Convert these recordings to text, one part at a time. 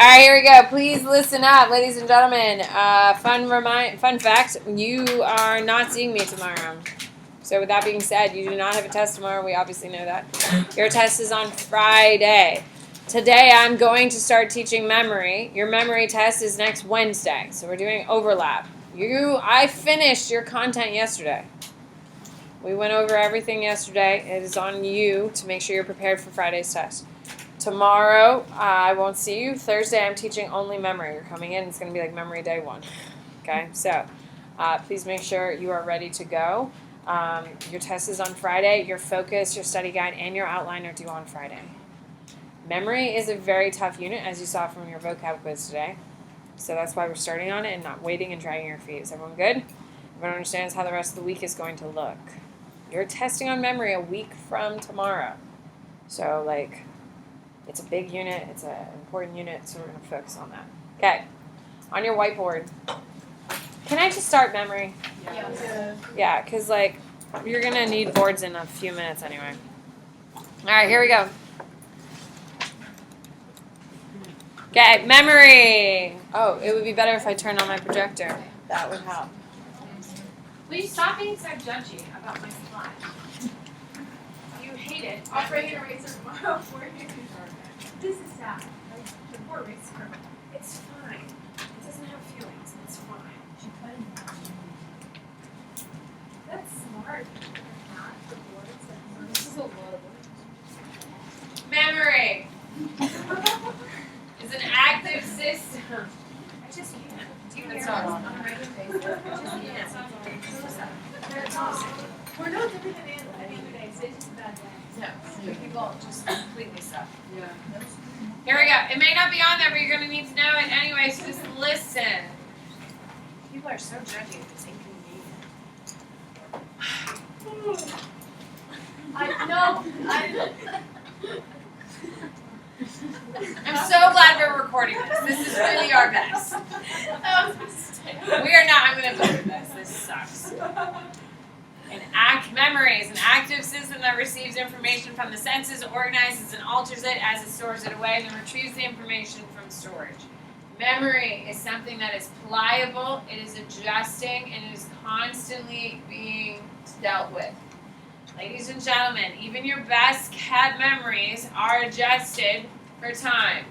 right, here we go. Please listen up, ladies and gentlemen. Fun fact: you are not seeing me tomorrow. So with that being said, you do not have a test tomorrow. We obviously know that. Your test is on Friday. Today I'm going to start teaching memory. Your memory test is next Wednesday. So we're doing overlap. I finished your content yesterday. We went over everything yesterday. It is on you to make sure you're prepared for Friday's test. Tomorrow, I won't see you. Thursday, I'm teaching only memory. You're coming in. It's going to be like memory day 1. Okay? So please make sure you are ready to go. Your test is on Friday. Your focus, your study guide, and your outline are due on Friday. Memory is a very tough unit, as you saw from your vocab quiz today. So that's why we're starting on it and not waiting and dragging your feet. Is everyone good? Everyone understands how the rest of the week is going to look. You're testing on memory a week from tomorrow. So, it's a big unit. It's an important unit, so we're going to focus on that. Okay. On your whiteboard. Can I just start memory? Yeah, because, you're going to need boards in a few minutes anyway. All right, here we go. Okay, memory. Oh, it would be better if I turned on my projector. That would help. Will you stop being so judgy about my slide? You hate it. I'll bring an eraser tomorrow for you. This is sad. The poor eraser. It's fine. It doesn't have feelings. It's fine. She put in That's smart. not the boards. This is a lot of words. Memory is an active system. I just can't. Do you hear not us on. on a regular basis? I just can't. That's awesome. We're no different than any other day. Today's just a bad day. No, people just completely suck. Yeah. Here we go. It may not be on there, but you're going to need to know it anyway, so just listen. People are so judgy, it's inconvenient. I know. I'm so glad we're recording this. This is really our best. That was a mistake. We are not. I'm going to delete this. This sucks. Memory is an active system that receives information from the senses, organizes and alters it as it stores it away, and then retrieves the information from storage. Memory is something that is pliable, it is adjusting, and it is constantly being dealt with. Ladies and gentlemen, even your best kept memories are adjusted for time.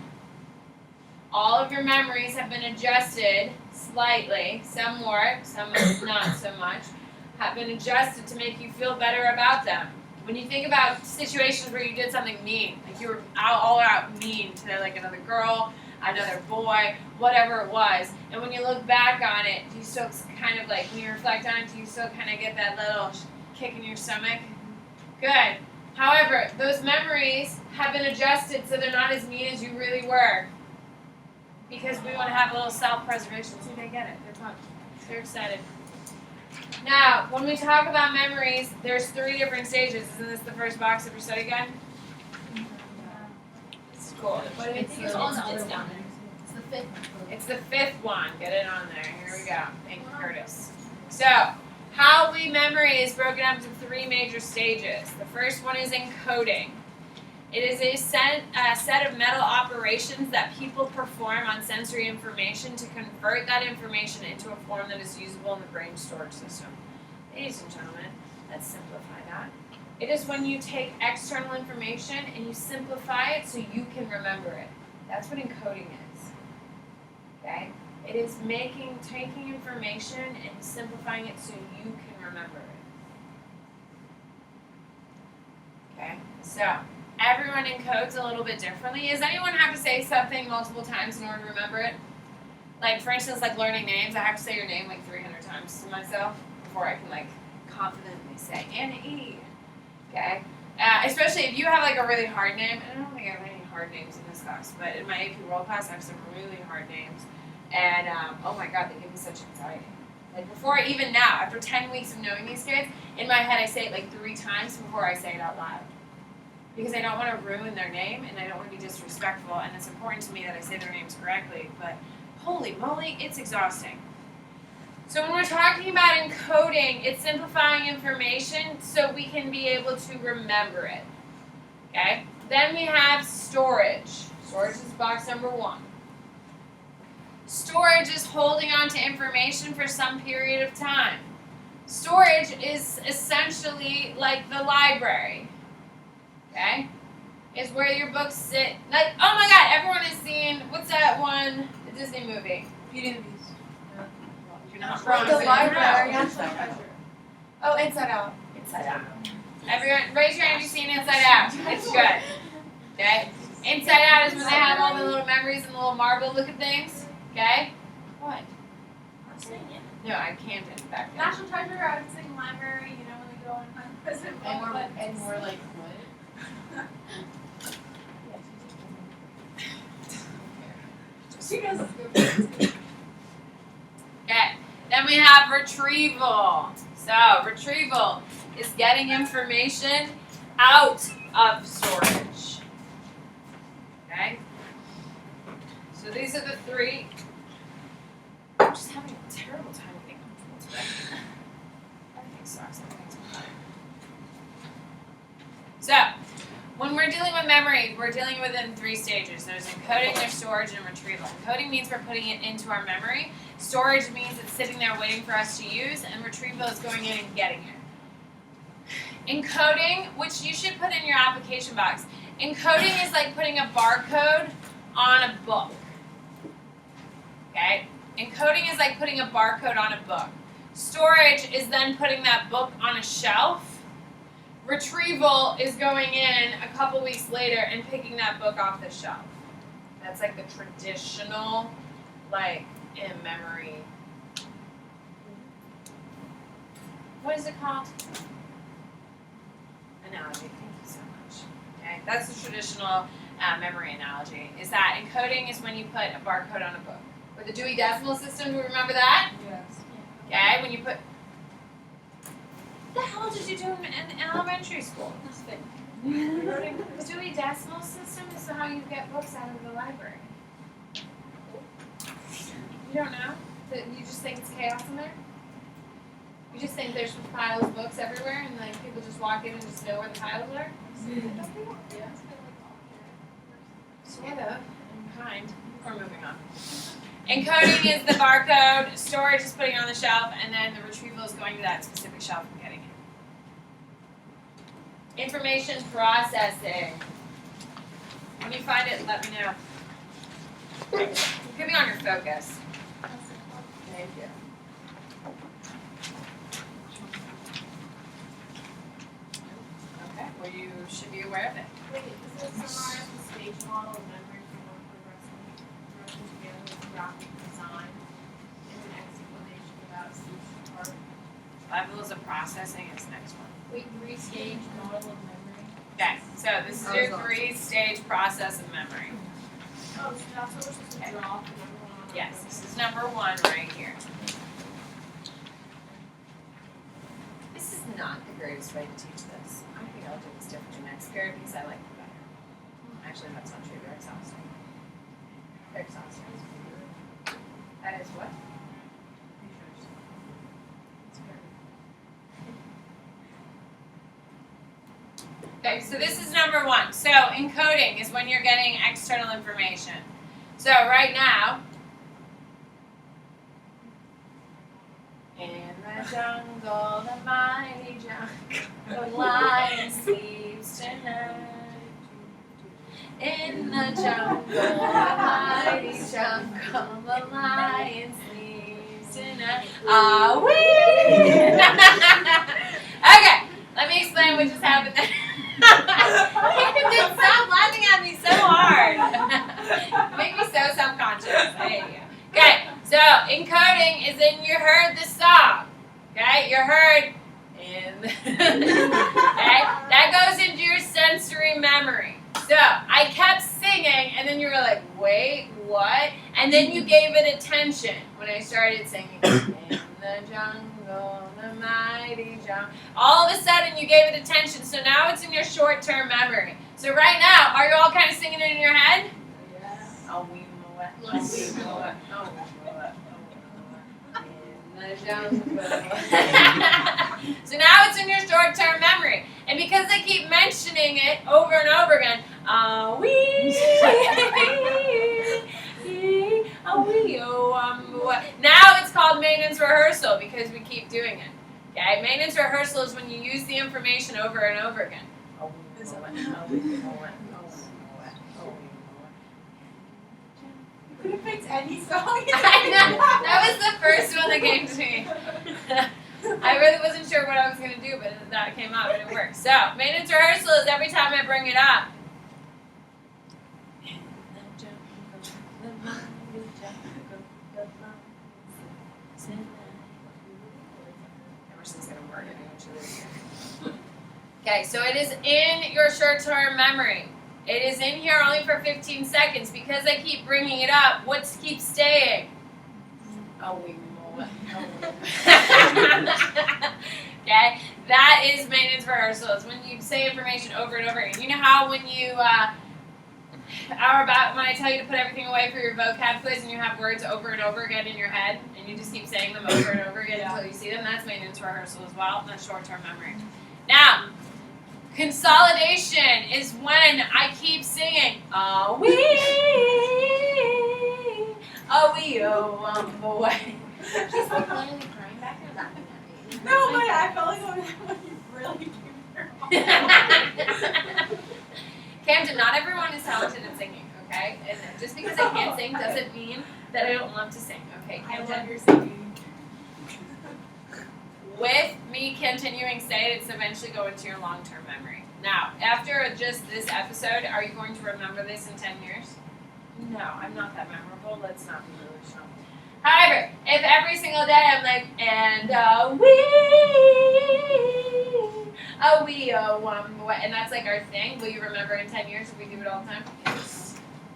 All of your memories have been adjusted slightly, some more, some not so much, have been adjusted to make you feel better about them. When you think about situations where you did something mean, like you were all out mean to another girl, another boy, whatever it was, and when you look back on it, do you still kind of when you reflect on it, do you still kind of get that little kick in your stomach? Good. However, those memories have been adjusted so they're not as mean as you really were. Because we want to have a little self-preservation. See, they get it. They're pumped. They're excited. Now, when we talk about memories, there's 3 different stages. Isn't this the first box of your study guide? It's cool. But I think it's on the other one. It's the 5th one. It's the 5th one. Get it on there. Here we go. Thank you, Curtis. So, how we memory is broken up into 3 major stages. The first one is encoding. It is a set of mental operations that people perform on sensory information to convert that information into a form that is usable in the brain storage system. Ladies and gentlemen, let's simplify that. It is when you take external information and you simplify it so you can remember it. That's what encoding is. Okay? It is taking information and simplifying it so you can remember it. Okay? So, everyone encodes a little bit differently. Does anyone have to say something multiple times in order to remember it? For instance, learning names. I have to say your name 300 times to myself before I can confidently say Anna E. Okay? Especially if you have a really hard name. And I don't think I have any hard names in this class, but in my AP World class I have some really hard names. And oh my god, they give me such anxiety. Even now, after 10 weeks of knowing these kids, in my head I say it 3 times before I say it out loud. Because I don't want to ruin their name and I don't want to be disrespectful, and it's important to me that I say their names correctly, but holy moly, it's exhausting. So when we're talking about encoding, it's simplifying information so we can be able to remember it. Okay? Then we have storage. Storage is box number 1. Storage is holding on to information for some period of time. Storage is essentially like the library. Okay? Is where your books sit. Like, oh my god, everyone has seen, what's that one, the Disney movie? Beauty and the Beast. You're not Like the wrong. library. Oh, Inside Out. Inside Out. Everyone, raise your hand if you've seen Inside Out. It's good. Okay? Inside Out is when they have all the little memories and the little marble looking things. Okay? What? I'm saying it. No, I can't back then. National Treasure, I was thinking library, you know, when they go and find prison. And more like what? She knows it's good. Okay. Then we have retrieval. So, retrieval is getting information out of storage. Okay? So these are the three. I'm just having a terrible time getting comfortable today. Everything sucks. Everything's bad. So, when we're dealing with memory, we're dealing with it in three stages. There's encoding, there's storage, and retrieval. Encoding means we're putting it into our memory. Storage means it's sitting there waiting for us to use, and retrieval is going in and getting it. Encoding, which you should put in your application box. Encoding is like putting a barcode on a book. Okay? Encoding is like putting a barcode on a book. Storage is then putting that book on a shelf. Retrieval is going in a couple weeks later and picking that book off the shelf. That's like the traditional, like, in-memory. What is it called? Analogy. Thank you so much. Okay, that's the traditional memory analogy. Is that encoding is when you put a barcode on a book. With the Dewey Decimal System, do you remember that? Yes. Okay, when you put. What the hell did you do in elementary school? Nothing. The Dewey Decimal System is how you get books out of the library. You don't know? That you just think it's chaos in there? You just think there's piles of books everywhere and like people just walk in and just know where the piles are? Sort of. In kind. We're moving on. Encoding is the barcode, storage is putting it on the shelf, and then the retrieval is going to that specific shelf and getting it. Information processing. When you find it, let me know. Put me on your focus. Thank you. Okay, well you should be aware of it. Wait, this is summarize the stage model of memory from one progressing together with graphic design and an explanation about each part. Levels of processing is the next one. Wait, three-stage model of memory. Okay, so this is your three-stage process of memory. Oh, so that's what we're supposed to draw for number one. Yes, this is number one right here. This is not the greatest way to teach this. I think I'll do this differently next period because I like it better. Actually, that's not true. They're exhausting. They're exhausting. That is what? Okay, so this is number one. So encoding is when you're getting external information. So right now, in the jungle, the mighty jungle, the lion sleeps tonight. In the jungle, the mighty jungle, the lion sleeps tonight. Ah, wee! Okay, let me explain what just happened there. Stop laughing at me so hard. You make me so self-conscious. There you go. Okay, so encoding is in you heard the song. Okay, you heard in. Okay, that goes into your sensory memory. So I kept singing, and then you were like, "Wait, what?" And then you gave it attention when I started singing. In the jungle, the mighty jungle. All of a sudden, you gave it attention. So now it's in your short-term memory. So right now, are you all kind of singing it in your head? Yes. Oh, we know it. Oh, we know it. Oh, we know it. Oh, we know it. In the jungle. So now it's in your short-term memory. And because I keep mentioning it over and over again, oh, we, oh, maintenance rehearsal because we keep doing it. Okay, maintenance rehearsal is when you use the information over and over again. Could have picked any song. I know, that was the first one that came to me. I really wasn't sure what I was going to do, but that came out and it worked. So, maintenance rehearsal is every time I bring it up. Emerson's going to work it. Okay, so it is in your short-term memory. It is in here only for 15 seconds. Because I keep bringing it up, what keeps staying? Okay, that is maintenance rehearsal. It's when you say information over and over again. You know how when you when I tell you to put everything away for your vocab quiz and you have words over and over again in your head and you just keep saying them over and over again until you see them? That's maintenance rehearsal as well. That's short-term memory. Now, consolidation is when I keep singing, oh boy. She's like literally crying back there laughing at me. No, but I felt like when you really do her Camden, not everyone is talented at singing, okay? And just because I can't sing doesn't mean that I don't love to sing, okay, I love Camden? your singing. With me continuing to say it, it's eventually go into your long-term memory. Now, after just this episode, are you going to remember this in 10 years? No, I'm not that memorable. Let's not be delusional. However, if every single day I'm like, and and that's like our thing, will you remember in 10 years if we do it all the time?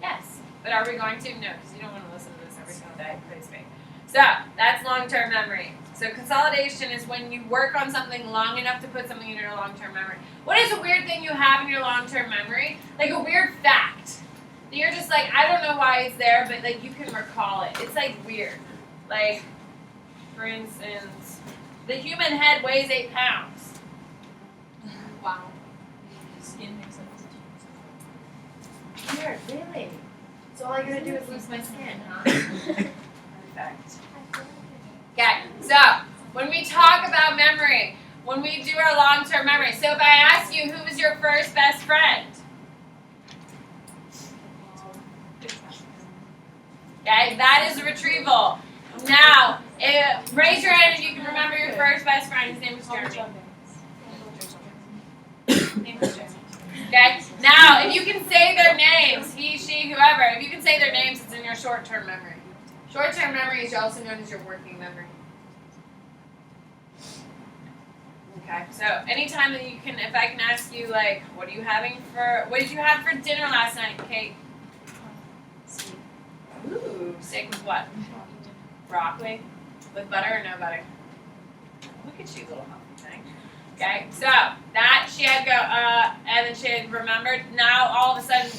Yes. But are we going to? No, because you don't want to listen to this every single day. Please be. So, that's long-term memory. So, consolidation is when you work on something long enough to put something in your long-term memory. What is a weird thing you have in your long-term memory? Like a weird fact. You're just like, I don't know why it's there, but like you can recall it. It's like weird. Like, for instance, the human head weighs 8 pounds. Wow. Skin makes sense. Weird, really? So all I gotta do is lose my skin, huh? Perfect. Okay, so when we talk about memory, when we do our long-term memory, so if I ask you who was your first best friend, okay, that is a retrieval. Now, raise your hand if you can remember your first best friend. His name was Jeremy. Okay, now if you can say their names, he, she, whoever, if you can say their names, it's in your short-term memory. Short-term memory is also known as your working memory. Okay, so anytime that you can, if I can ask you, like, what did you have for dinner last night, Kate? Ooh, steak with what? Broccoli? With butter or no butter? Look at you, little healthy thing. Okay, so that she had and then she had remembered. Now all of a sudden,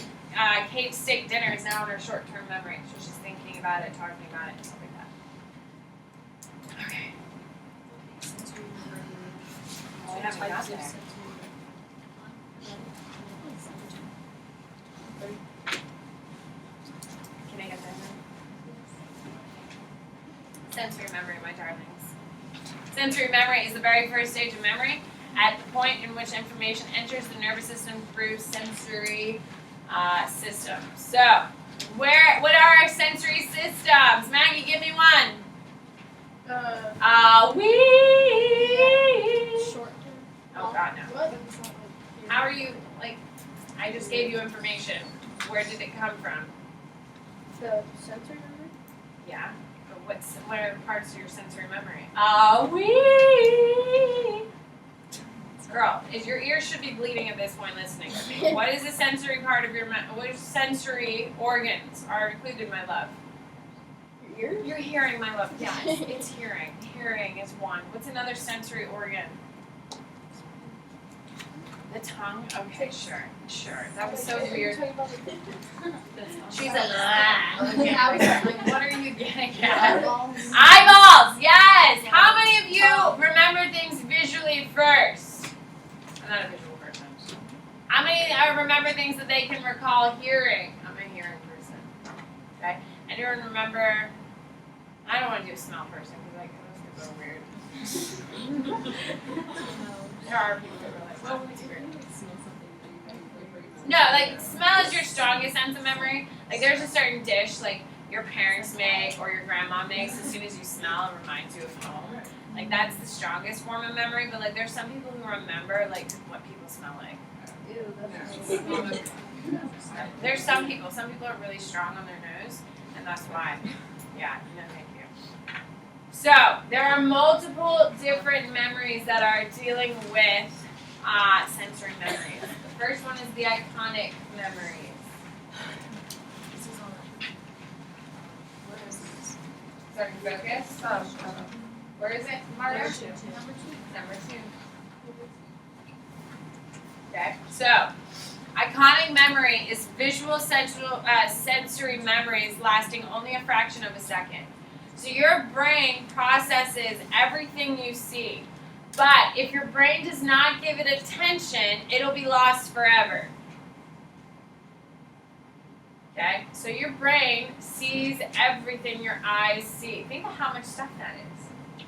Kate's steak dinner is now in her short-term memory. So she's thinking about it, talking about it, stuff like that. Okay. I haven't got there. Can I get there now? Sensory memory, my darlings. Sensory memory is the very first stage of memory at the point in which information enters the nervous system through sensory systems. So, what are our sensory systems? Maggie, give me one. Short Oh God, no. What? How are you, like, I just gave you information. Where did it come from? The sensory memory? Yeah. But what are the parts of your sensory memory? Girl, your ears should be bleeding at this point listening to me. What is the sensory part of your which sensory organs are included, my love? Your ears? Your hearing, my love. Yes, it's hearing. Hearing is one. What's another sensory organ? The tongue? Okay, sure. That was so weird. She's like, okay, what are you getting at? Eyeballs, yes! How many of you remember things visually first? I'm not a visual person. How many remember things that they can recall hearing? I'm a hearing person. Okay? Anyone remember I don't want to do a smell person because like those people are weird. There are people that are like, well, it's weird. No, like smell is your strongest sense of memory. Like there's a certain dish like your parents make or your grandma makes. As soon as you smell, it reminds you of home. Like that's the strongest form of memory. But like there's some people who remember like what people smell like. There's some people. Some people are really strong on their nose, and that's why. Yeah, no, thank you. So there are multiple different memories that are dealing with sensory memories. The first one is the iconic memories. What is this? Starting focus. Where is it, Marta? Number two. Okay. So, iconic memory is visual sensory memories lasting only a fraction of a second. So your brain processes everything you see. But if your brain does not give it attention, it'll be lost forever. Okay? So your brain sees everything your eyes see. Think of how much stuff that is.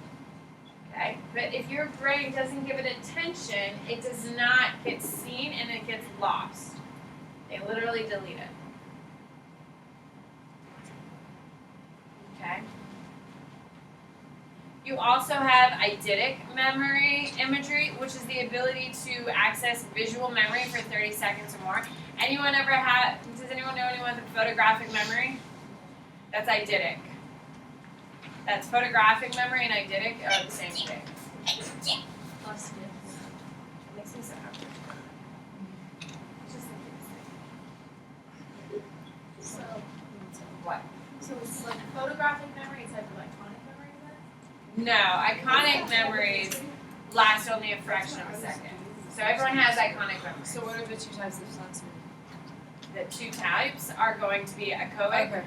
Okay? But if your brain doesn't give it attention, it does not get seen and it gets lost. They literally delete it. Okay? You also have eidetic memory imagery, which is the ability to access visual memory for 30 seconds or more. Does anyone know anyone with photographic memory? That's eidetic. That's photographic memory and eidetic are the same thing. It makes me so happy. So, What? so it's like photographic memory, it's like electronic memory then? No, iconic memories last only a fraction of a second. So everyone has iconic memory. So what are the two types of sensory? The two types are going to be echoic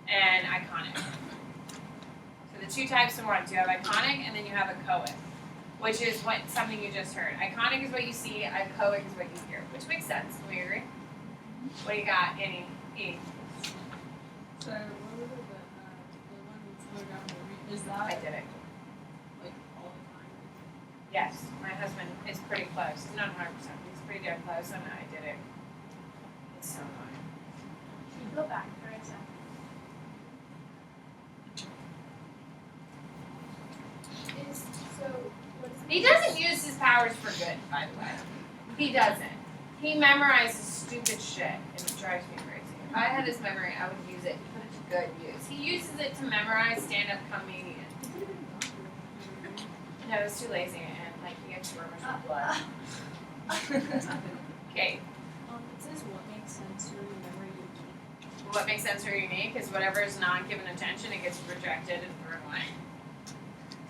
and iconic. So the two types of ones, you have iconic and then you have echoic, which is something you just heard. Iconic is what you see, echoic is what you hear, which makes sense. Can we agree? What do you got, Annie? E. So what was it the one with photographic memory? Is that Eidetic. like all the time? Yes, my husband is pretty close. He's not 100%, but he's pretty damn close on eidetic. It's so annoying. Can you go back for a second? He doesn't use his powers for good, by the way. He doesn't. He memorizes stupid shit, and it drives me crazy. If I had his memory, I would use it, put it to good use. He uses it to memorize stand-up comedians. No, it's too lazy, and like he gets rumors of blood. Okay, It says what makes sensory memory unique. what makes sensory unique is whatever is not given attention, it gets rejected and thrown away.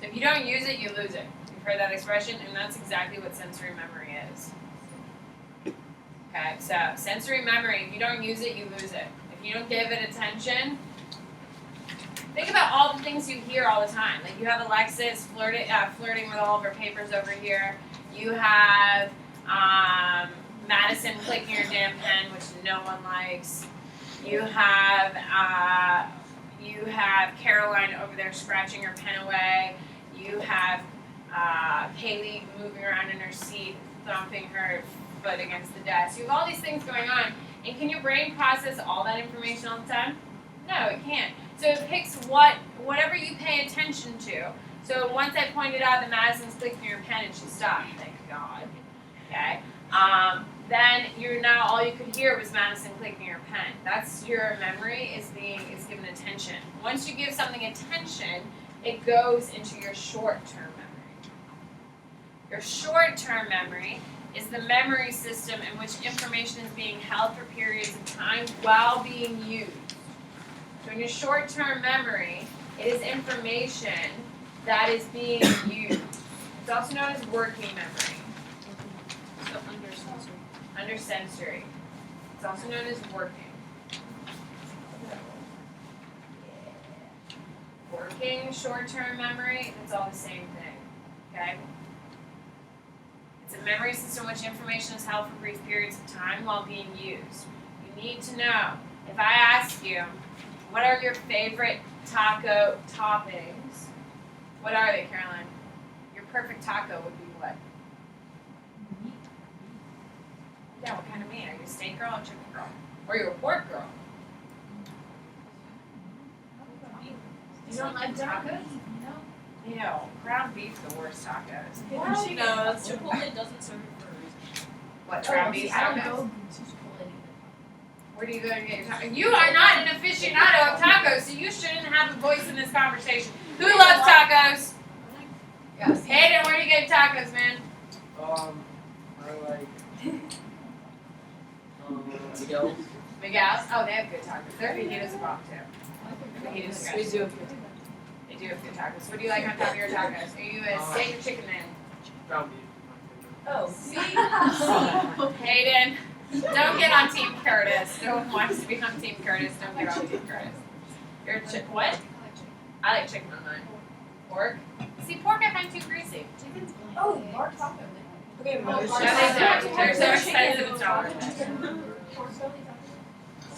So if you don't use it, you lose it. You've heard that expression, and that's exactly what sensory memory is. Okay, so sensory memory, if you don't use it, you lose it. If you don't give it attention, think about all the things you hear all the time. Like you have Alexis flirting with all of her papers over here. You have Madison clicking your damn pen, which no one likes. You have Caroline over there scratching her pen away. You have Haley moving around in her seat, thumping her foot against the desk. You have all these things going on. And can your brain process all that information all the time? No, it can't. So it picks whatever you pay attention to. So once I pointed out that Madison's clicking your pen and she stopped, thank God. Okay. Then now all you could hear was Madison clicking your pen. That's your memory is given attention. Once you give something attention, it goes into your short-term memory. Your short-term memory is the memory system in which information is being held for periods of time while being used. So in your short-term memory, it is information that is being used. It's also known as working memory. So under sensory. Under sensory. It's also known as working. Working short-term memory, it's all the same thing. Okay? It's a memory system in which information is held for brief periods of time while being used. You need to know, if I ask you, What are your favorite taco toppings? What are they, Caroline? Your perfect taco would be what? Yeah, what kind of meat? Are you a steak girl or a chicken girl? Or are you a pork girl? You don't like tacos? Ew, ground beef the worst tacos. What? No, Chipotle doesn't serve it for a reason. What, ground beef I don't tacos? go to Chipotle either. Where do you go to get your tacos? You are not an aficionado of tacos, so you shouldn't have a voice in this conversation. Who loves tacos? Yes. Hayden, where do you get your tacos, man? I like Miguel's. Miguel's? Oh, they have good tacos. Their fajitas are bomb too. Fajitas are We good. do. They do have good tacos. What do you like on top of your tacos? Are you a steak or chicken man? Ground beef. Oh, See? Hayden, don't get on Team Curtis. No one wants to be on Team Curtis. Don't get on Team Curtis. You're what? I like chicken on mine. Pork? See, pork I find too greasy. Chicken's bland. Oh, Mark Taco. Okay, No, they don't. They're so expensive, it's not worth it.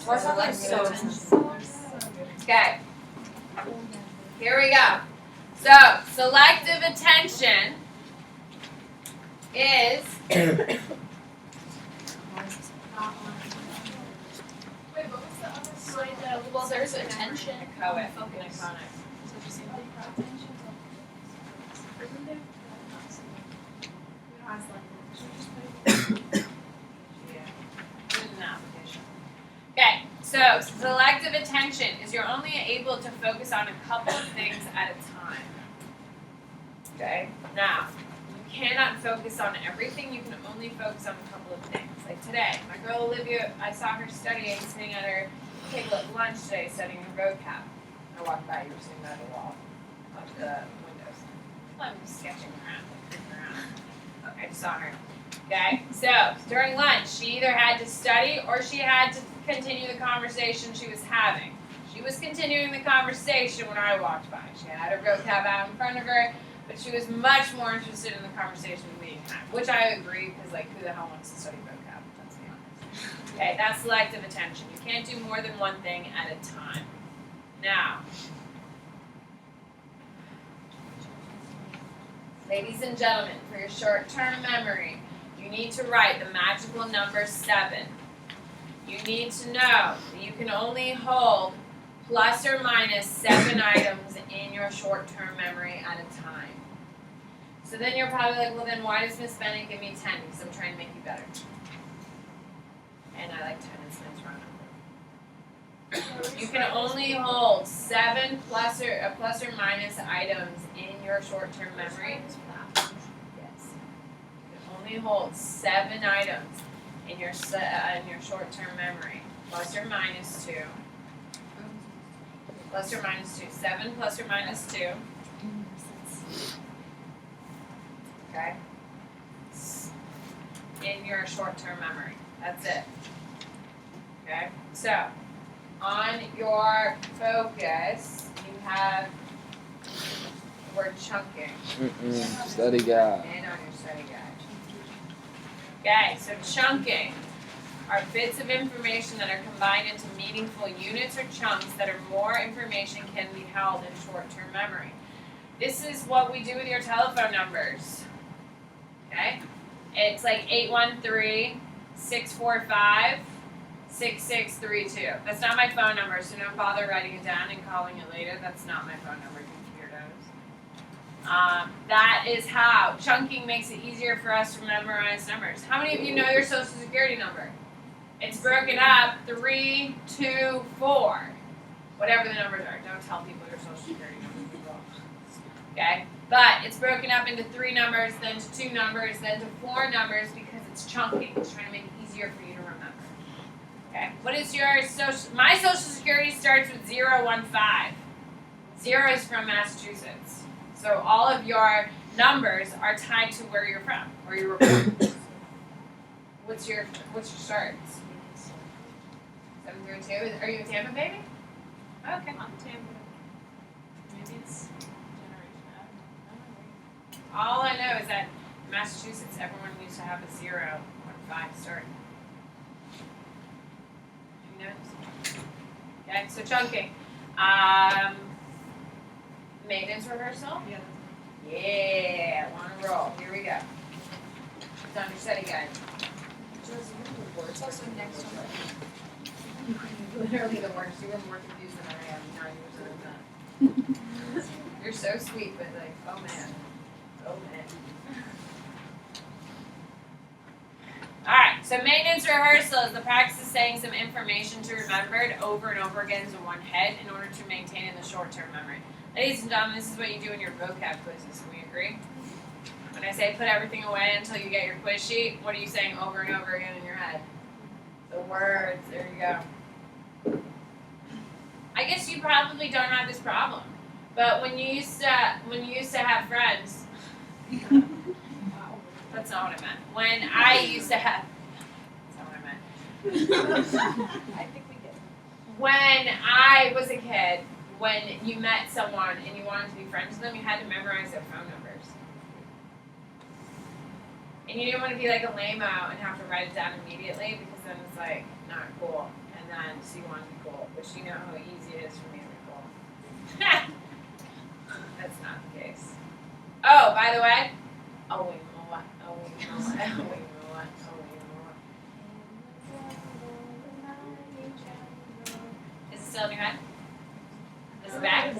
Mark Taco is so expensive. Okay, here we go. So, selective attention is Wait, what was the other side? Well, there's attention. Coet, Focus. Okay, so selective attention is you're only able to focus on a couple of things at a time. Okay, now you cannot focus on everything, you can only focus on a couple of things. Like today, my girl Olivia, I saw her studying, sitting at her table at lunch today, studying her vocab. I walked by, you were sitting by the wall of the windows. I'm just sketching around, looking around. Okay, I just saw her. Okay, so during lunch, she either had to study or she had to continue the conversation she was having. She was continuing the conversation when I walked by. She had her vocab out in front of her, but she was much more interested in the conversation being had, which I agree, because like, who the hell wants to study vocab? Let's be honest. Okay, that's selective attention. You can't do more than one thing at a time. Now, ladies and gentlemen, for your short-term memory, you need to write the magical number 7. You need to know that you can only hold plus or minus 7 items in your short-term memory at a time. So then you're probably like, well then why does Miss Bennett give me 10? Because I'm trying to make you better. And I like 10 as a nice round number. You can only hold 7 plus or minus items in your short-term memory. Yes. You can only hold 7 items in your short-term memory. Plus or minus 2. Plus or minus 2. 7 plus or minus 2. Okay? In your short-term memory. That's it. Okay? So, on your focus, you have the word chunking. Study guide. And on your study guide. Okay, so chunking are bits of information that are combined into meaningful units or chunks that are more information can be held in short-term memory. This is what we do with your telephone numbers. Okay? It's like 813-645-6632. That's not my phone number, so don't bother writing it down and calling it later. That's not my phone number, you weirdos. That is how chunking makes it easier for us to memorize numbers. How many of you know your social security number? It's broken up 3, 2, 4. Whatever the numbers are. Don't tell people your social security number. Okay? But it's broken up into 3 numbers, then to 2 numbers, then to 4 numbers because it's chunking. It's trying to make it easier for you to remember. Okay? What is your social? My social security starts with 015. 0 is from Massachusetts. So all of your numbers are tied to where you're from, where you were born. What's your start? 732. Are you a Tampa baby? Okay. I'm Tampa. Maybe it's generation after. All I know is that in Massachusetts, everyone used to have a 0 or 5 start. Who knows? Okay, so chunking. Maintenance rehearsal. Yeah. Yeah, on a roll. Here we go. It's on your study guide. It's also next one. Literally the worst. You were more confused than I am 9 years old. You're so sweet, but like, oh man. Oh man. Alright, so maintenance rehearsal is the practice of saying some information to be remembered over and over again in one head in order to maintain in the short-term memory. Ladies and gentlemen, this is what you do in your vocab quizzes. Can we agree? When I say put everything away until you get your quiz sheet, what are you saying over and over again in your head? The words. There you go. I guess you probably don't have this problem, but when you used to have friends, that's not what I meant. When I used to have, that's not what I meant. I think we get it. When I was a kid, when you met someone and you wanted to be friends with them, you had to memorize their phone numbers. And you didn't want to be like a lame-o and have to write it down immediately because then it's like not cool. And then so you want to be cool, which you know how easy it is for me to be cool. That's not the case. Oh, by the way, Is it still in your head? Is it back?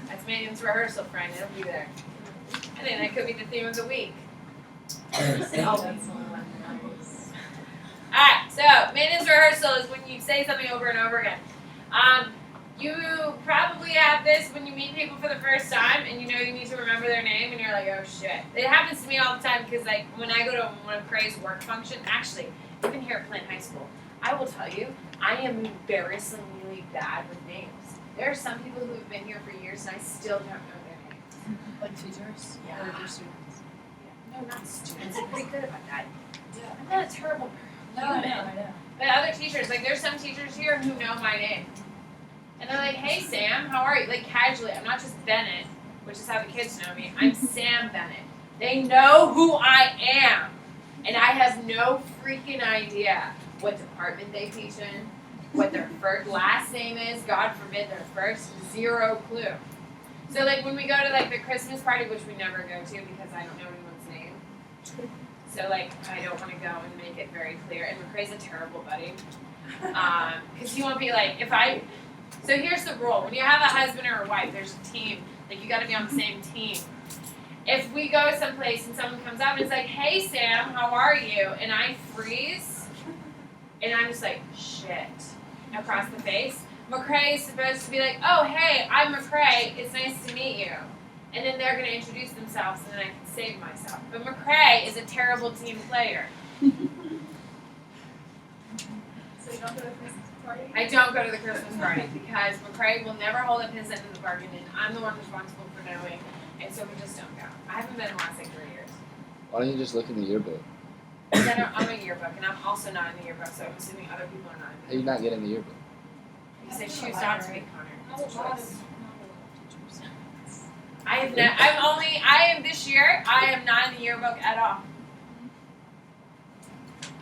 That's maintenance rehearsal, friend. It'll be there. I think that could be the theme of the week. Alright, so maintenance rehearsal is when you say something over and over again. You probably have this when you meet people for the first time and you know you need to remember their name and you're like, oh shit. It happens to me all the time because like when I go to one of Craig's work function, actually, even here at Flint High School, I will tell you, I am embarrassingly bad with names. There are some people who have been here for years and I still don't know their names. Like teachers? Yeah. Or your students? No, not students. I'm pretty good about that. I'm not a terrible No, I know. But other teachers, like there's some teachers here who know my name. And they're like, hey Sam, how are you? Like casually, I'm not just Bennett, which is how the kids know me. I'm Sam Bennett. They know who I am. And I have no freaking idea what department they teach in, what their last name is, God forbid their first, zero clue. So like when we go to like the Christmas party, which we never go to because I don't know anyone's name. So like I don't want to go and make it very clear. And McCrae's a terrible buddy. Because he won't be like, so here's the rule. When you have a husband or a wife, there's a team. Like you gotta be on the same team. If we go someplace and someone comes up and is like, hey Sam, how are you? And I freeze, and I'm just like, shit, across the face. McCrae is supposed to be like, oh hey, I'm McCrae, it's nice to meet you. And then they're gonna introduce themselves and then I can save myself. But McCrae is a terrible team player. So you don't go to Christmas party? I don't go to the Christmas party because McCrae will never hold up his end of the bargain and I'm the one responsible for knowing. And so we just don't go. I haven't been in the last like 3 years. Why don't you just look in the yearbook? Because I'm a yearbook and I'm also not in the yearbook, so I'm assuming other people are not How in you not getting the yearbook? Because they choose not to be, Connor. Not It's a a lot choice. of teachers. This year, I am not in the yearbook at all.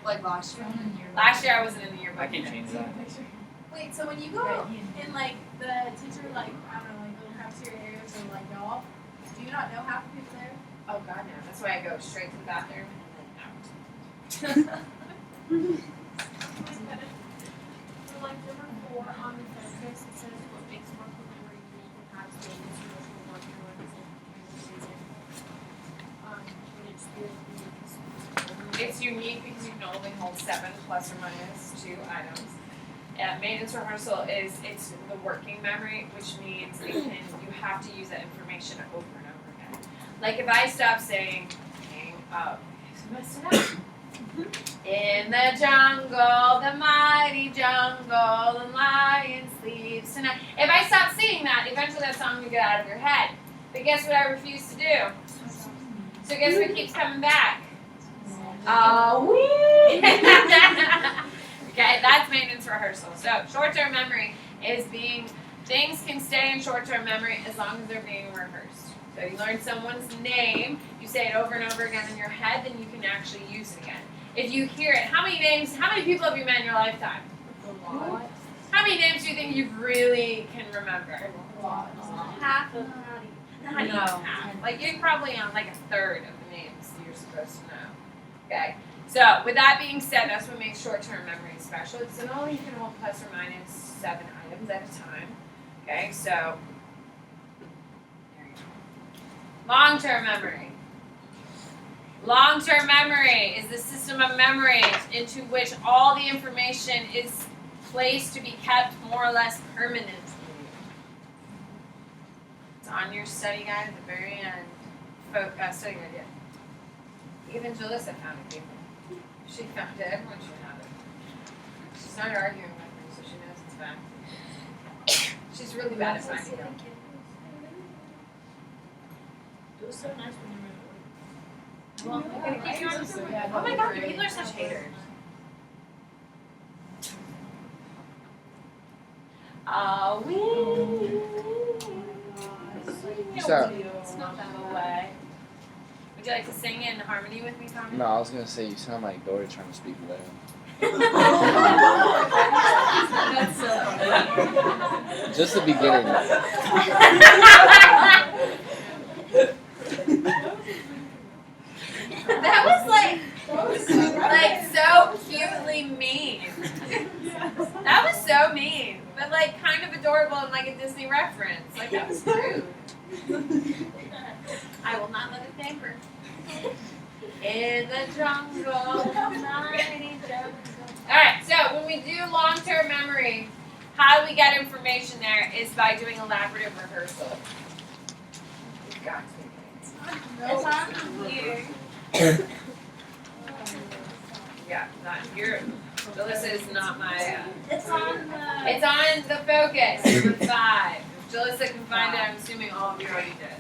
Like last year? Last year I wasn't in the yearbook. I can change that. Wait, so when you go in like the teacher like I don't know like little cafeteria areas or like golf, do you not know half the people there? Oh god no. That's why I go straight to the bathroom and then out. So like number 4 on the census, it says what makes work memory unique and has statements for those who work in organizations. When it's It's unique because you can only hold 7 plus or minus 2 items. Maintenance rehearsal it's the working memory, which means you have to use that information over and over again. Like if I stop saying, messed it up. In the jungle, the mighty jungle, the lion sleeps tonight. If I stop singing that, eventually that song will get out of your head. But guess what I refuse to do? So guess what keeps coming back? Wee! Okay, that's maintenance rehearsal. So short-term memory is things can stay in short-term memory as long as they're being rehearsed. So you learn someone's name, you say it over and over again in your head, then you can actually use it again. If you hear it, how many people have you met in your lifetime? A lot. How How many names do you think you really can remember? Half of Not even half. Like you're probably on like a third of the names you're supposed to know. Okay. So with that being said, that's what makes short-term memory special. It's an only you can hold plus or minus 7 items at a time. Okay, so there you go. Long-term memory. Long-term memory is the system of memory into which all the information is placed to be kept more or less permanently. It's on your study guide at the very end. Study guide, yeah. Even Jalissa found it, people. She found it. Everyone should have it. She's not arguing with me, so she knows it's fact. She's really bad at finding it. It was so nice when you were Well, I'm gonna keep you on. Oh my god, people are such haters. So, It's not that away. Would you like to sing in harmony with me, Tommy? no, I was gonna say you sound like Dory trying to speak loud. That's so funny. Just the beginning. That was like so cutely mean. That was so mean, but like kind of adorable and like a Disney reference. Like that was rude. I will not let it tamper. In the jungle, mighty jungle. All right, so when we do long-term memory, how do we get information there is by doing elaborative rehearsal. You've got to. It's on here. Yeah, not your. Jalissa is not my. It's on the. It's on the focus. Number 5. If Jalissa can find it, I'm assuming all of you already did.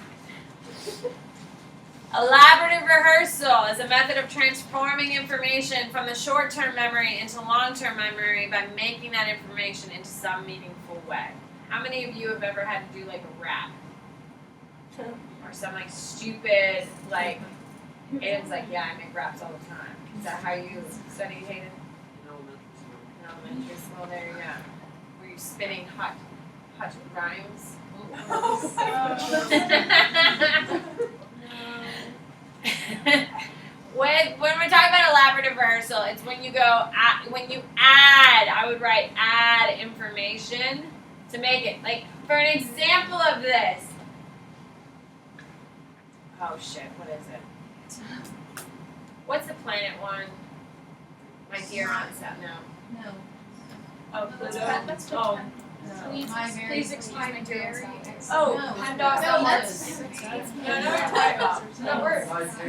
Elaborative rehearsal is a method of transforming information from the short-term memory into long-term memory by making that information into some meaningful way. How many of you have ever had to do like a rap? Or some like stupid, like, Aiden's like, yeah, I make raps all the time. Is that how you studied, Hayden? In elementary school, there you go. Were you spinning hot rhymes? When we're talking about elaborative rehearsal, it's when you when you add, I would write add information to make it. Like, for an example of this. Oh shit, what is it? What's the planet one? My dear aunt said no. No. Oh, That's Pluto. that's Oh, Please excuse my very. oh, No. I'm No, not. that's. No, no, we're talking about. No, we're.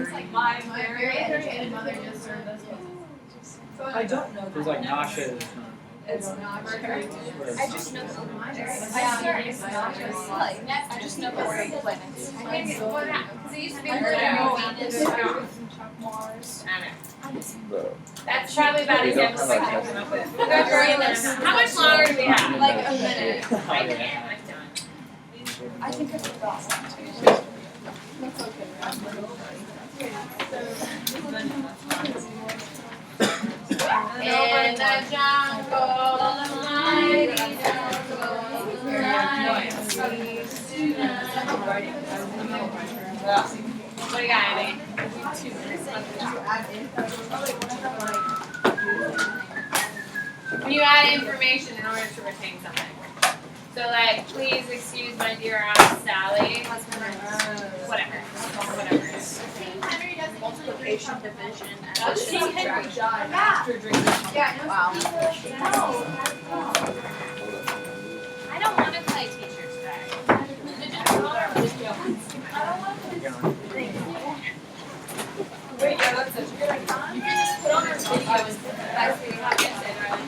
It's like My My very. very educated mother just served us. I don't know. There's like nauseous. It's not Mercury. I just know the I just know the word planets. Because it used to be I Pluto. Mars. I know. Bro. That's probably about We as don't simple as I have can come up with. We'll go through them. How much longer do we have? Like a minute. Right there. I'm done. I think I forgot. That's In the jungle, the mighty jungle, what do you got, Amy? When you add information in order to retain something. So like, please excuse my dear Aunt Sally. Whatever. Henry does multiplication, division, Let's see Henry died After drinking. Wow. I don't want to play teacher today. Wait, yeah, that's such a good idea. You can just put on our video and that's what we have yesterday, right?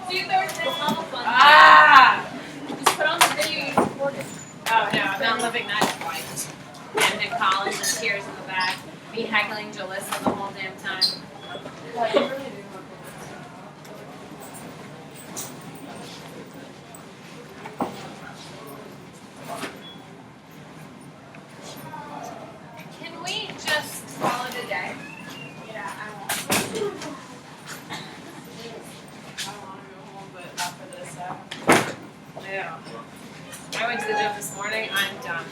Dude, there was this whole fun. Ah! Just put on the video you recorded. Oh no, I'm not living that life. And then Collins with tears in the back. Me heckling Jalissa the whole damn time. Can we just call it a day? Yeah, I won't. I want to go home, but I went to the gym this morning. I'm done.